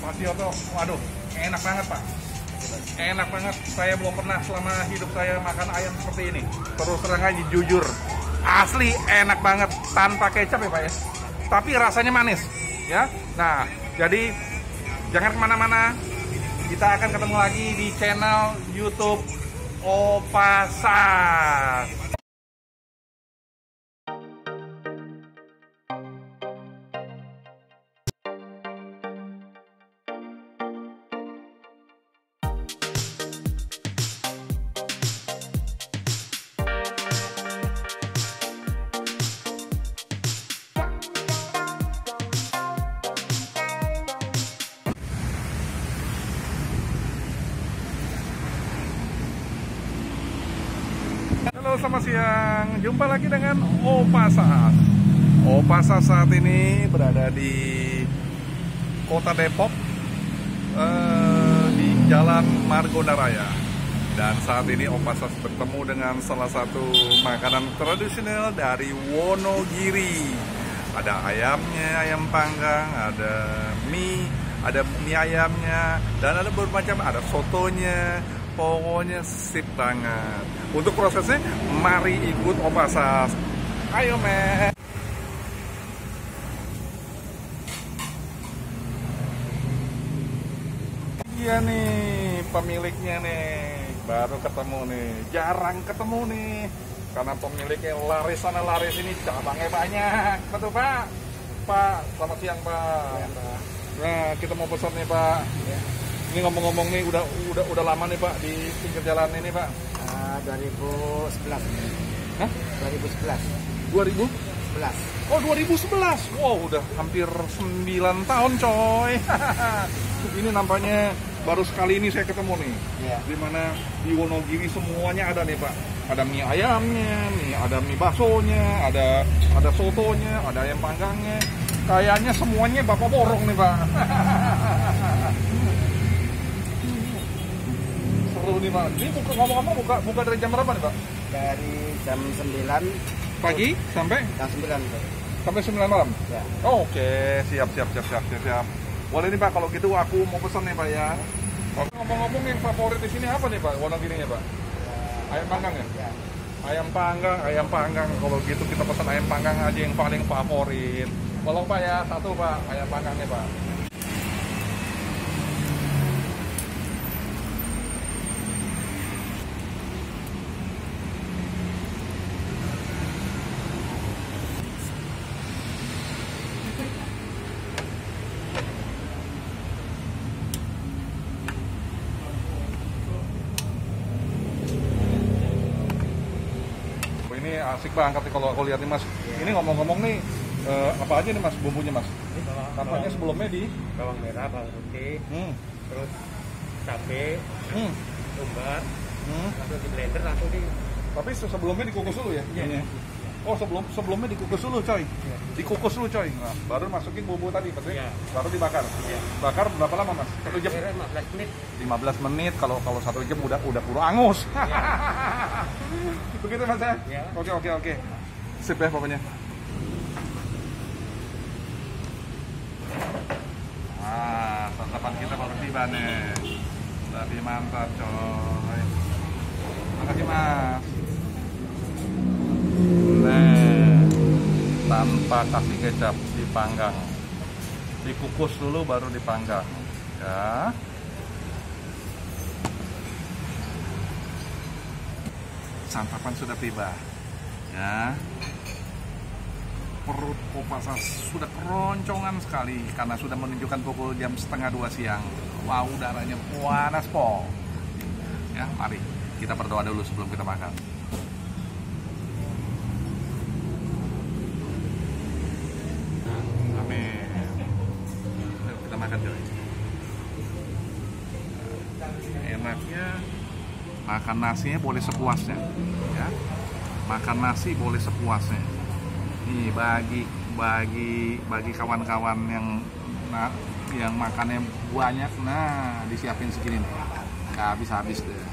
Pak Sioto, waduh, enak banget Pak. Enak banget, saya belum pernah selama hidup saya makan ayam seperti ini. Terus terang aja jujur, asli enak banget tanpa kecap ya Pak ya. Tapi rasanya manis, ya. Nah, jadi jangan kemana-mana. Kita akan ketemu lagi di channel YouTube Opasas. Halo, selamat siang. Jumpa lagi dengan Opasas. Opasas saat ini berada di Kota Depok, di Jalan Margonda Raya. Dan saat ini Opasas bertemu dengan salah satu makanan tradisional dari Wonogiri. Ada ayamnya, ayam panggang, ada mie ayamnya, dan ada bermacam, ada sotonya. Pokoknya sip banget. Untuk prosesnya, mari ikut Opasas. Ayo, men. Iya nih, pemiliknya nih. Baru ketemu nih. Jarang ketemu nih. Karena pemiliknya laris sana laris ini, cabangnya banyak. Betul, Pak? Pak, selamat siang, Pak. Ya, Pak. Nah, kita mau pesan nih, Pak. Ya. Ini ngomong-ngomong nih, udah lama nih Pak di pinggir jalan ini Pak. 2011. Hah? 2011. 2011. Oh, 2011. Wow, udah hampir 9 tahun coy. Ini nampaknya baru sekali ini saya ketemu nih. Ya. Dimana di Wonogiri semuanya ada nih Pak. Ada mie ayamnya, ada mie baksonya, ada sotonya, ada ayam panggangnya. Kayaknya semuanya Bapak borong nih Pak. Seru nih Pak. Ini ngomong-ngomong buka dari jam berapa nih Pak? Dari jam 9 pagi sampai jam 9 Pak. Sampai 9 malam? Ya. Oh, oke, siap. Boleh nih Pak, kalau gitu aku mau pesan nih Pak ya. Oke, ngomong-ngomong yang favorit di sini apa nih Pak? Wonogirinya Pak? Ayam panggang ya? Ya. Ayam panggang. Kalau gitu kita pesan ayam panggang aja yang paling favorit. Tolong Pak ya, satu Pak, ayam panggangnya Pak. Ini asik banget nih kalau aku lihat nih Mas. Ini ngomong-ngomong nih, apa aja nih Mas bumbunya Mas? Tampaknya sebelumnya di Bawang merah, bawang putih, terus cabai, umbar, langsung di blender, langsung di. Tapi sebelumnya dikukus dulu ya? Iya. Oh, sebelumnya dikukus dulu coy. Iya. Dikukus dulu coy. Nah, baru masukin bumbu tadi, betul? Iya. Baru dibakar. Iya. Bakar berapa lama Mas? 1 jam? Kira 15 menit. 15 menit, kalau 1 jam udah puru angus. Iya. Begitu Mas ya? Iya. Oke. Sip ya pokoknya. Nah, santapan kita baru tiba nih. Lebih mantap coy. Makasih Mas. Nah, tanpa kasih kecap, dipanggang. Dikukus dulu baru dipanggang. Ya. Santapan sudah tiba. Ya. Perut Opasas sudah keroncongan sekali karena sudah menunjukkan pukul jam 1:30 siang. Wow, udaranya panas pol. Ya, mari kita berdoa dulu sebelum kita makan. Amin. Yuk, kita makan coy. Enaknya makan nasinya boleh sepuasnya, ya. Makan nasi boleh sepuasnya. Nih bagi kawan-kawan yang makannya banyak, nah disiapin segini nih, nggak habis-habis deh.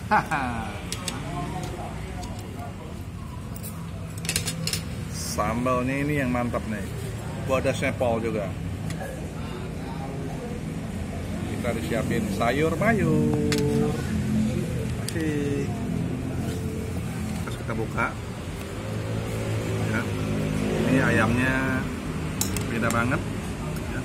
Sambalnya ini yang mantap nih. Gua ada sepol juga. kita disiapin sayur mayur. Asik. Terus kita buka. Ya. Ini ayamnya beda banget. Ya.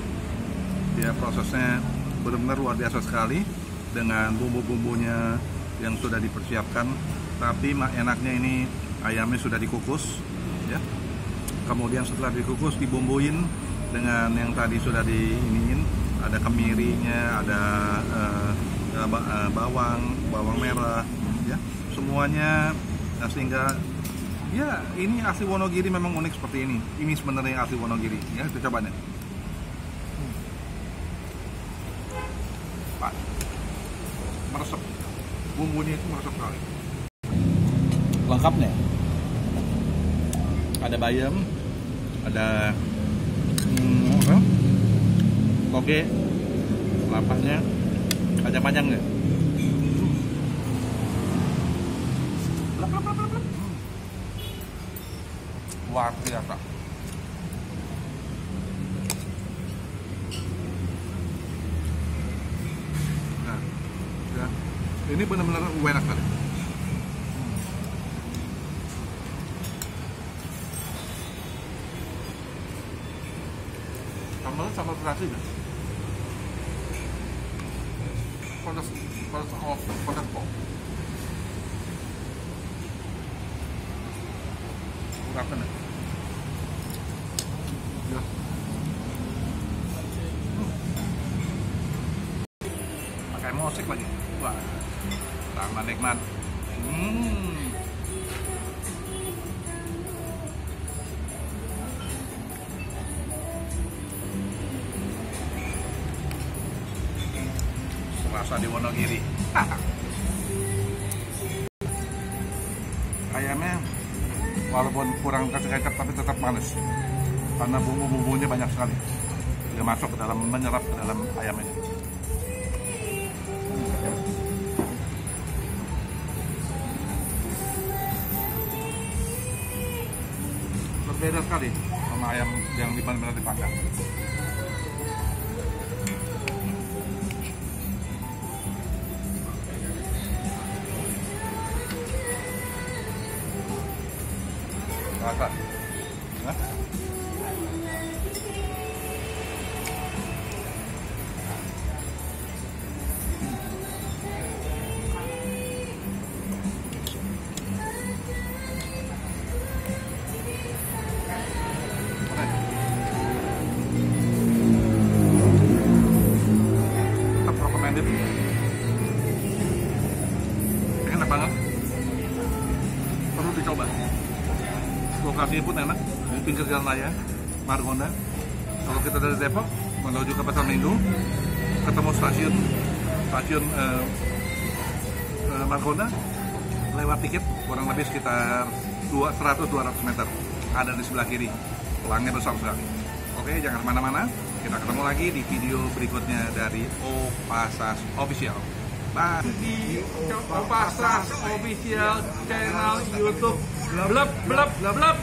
Dia prosesnya benar-benar luar biasa sekali dengan bumbu-bumbunya yang sudah dipersiapkan. Tapi enaknya ini ayamnya sudah dikukus, ya. Kemudian setelah dikukus dibumbuin dengan yang tadi sudah diiniin, ada kemirinya, ada bawang merah, ya. Semuanya sehingga ya ini asli Wonogiri memang unik seperti ini. Ini sebenarnya asli Wonogiri, ya. Kita coba nih. Pak, meresap, bumbunya itu meresap sekali. Lengkapnya ada bayam, ada toge, kelapanya, kacang panjangnya. Luar biasa. Nah, ya. Ini benar-benar enak kali. Sambal terasi ya. Pedas kok. Kurangkan ya. Ya. Pakai musik lagi. Wah, tambah nikmat. Rasa di Wonogiri. Ayamnya walaupun kurang kasih kecap tapi tetap manis karena bumbu-bumbunya banyak sekali. Dia masuk ke dalam, menyerap ke dalam ayam ini. Berbeda sekali sama ayam yang benar-benar dipanggang. Rasa, nah. Tetap recommended. Enak banget, perlu dicoba. Lokasinya pun enak, di pinggir jalan raya Margonda. Kalau kita dari Depok menuju ke Pasar Minggu, ketemu stasiun Margonda, lewat tiket kurang lebih sekitar 100-200 meter. Ada di sebelah kiri, pelangnya besar sekali. Oke, jangan kemana-mana. Kita ketemu lagi di video berikutnya dari Opasas Official. Bye. Di Opasas Official channel YouTube. Blep blep blep blep.